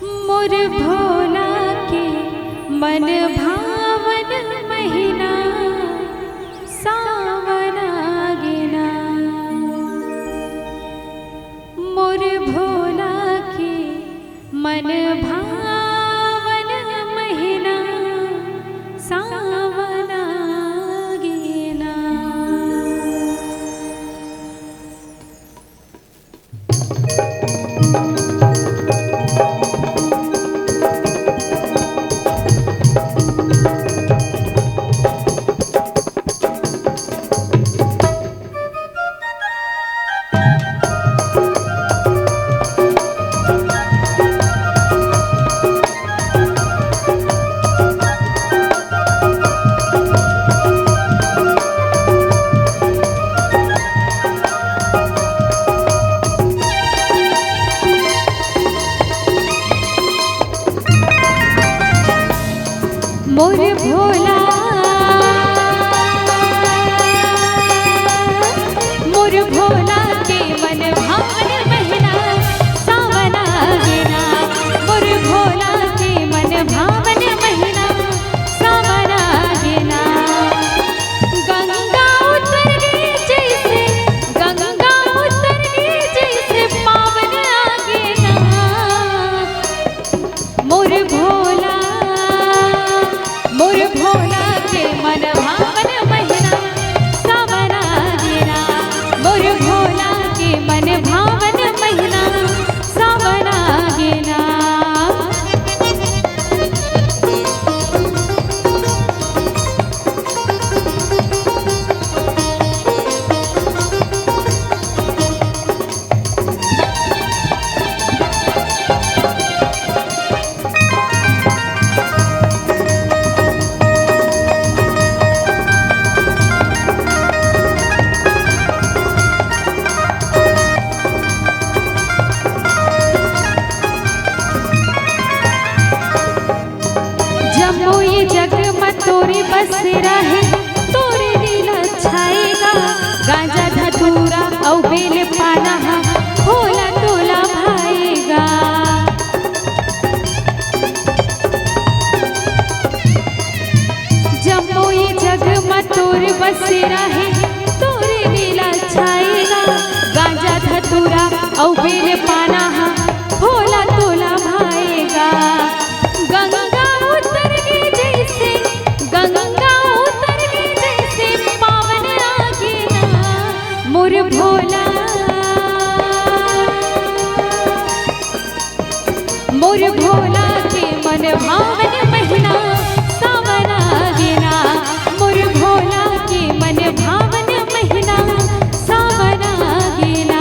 मोर भोला के मन भावन महीना सावन आगिना। मोर भोला के मन भावन महीना सावन आगिना। मोर भोला मोर भोला के मन भावन महीना सावन आगिना। मोर भोला के मन भावन महीना सावन आगिना। गंगा उतर गई जैसे गंगा उतर गई जैसे पावन आगिना। मोर भोला मोर भोला के मन भावन महीना सावन आगिना। मोर भोला के मन भावन महीना सावन आगिना। जम्मू ये जग में तोरी बसेरा है तोरे नीला छाएगा। गांजा धतूरा और बेल पाना होला तोला भाएगा। जम्मू ये जग में तोरे बसेरा है तोरे नीला छाएगा। गांजा धतूरा और बेल पाना होला तोला भाएगा। गंगा उतर गई जैसे गंगा उतर गई जैसे पावन आगिना। मोर भोला मोर भोला के मन भावन महीना सावन आगिना। मोर भोला के मन भावन महीना सावन आगिना।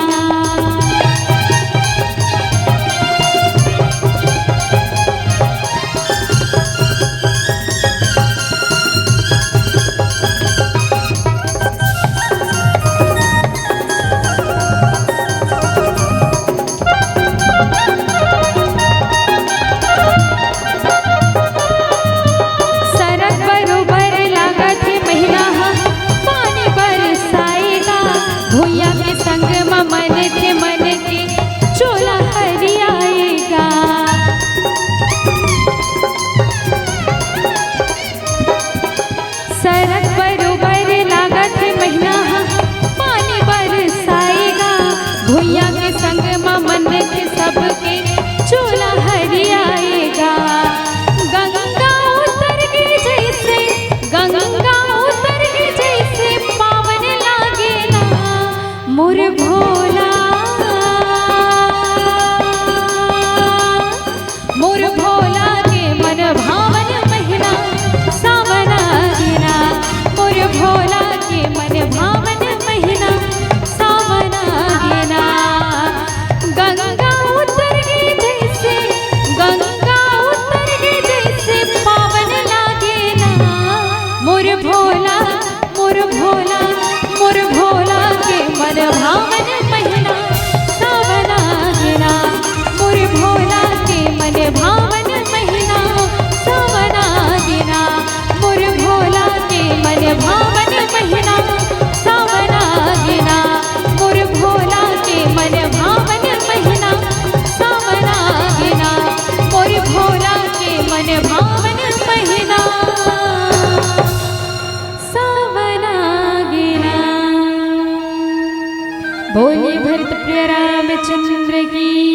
बोलिए भरत प्रिय रामचंद्र की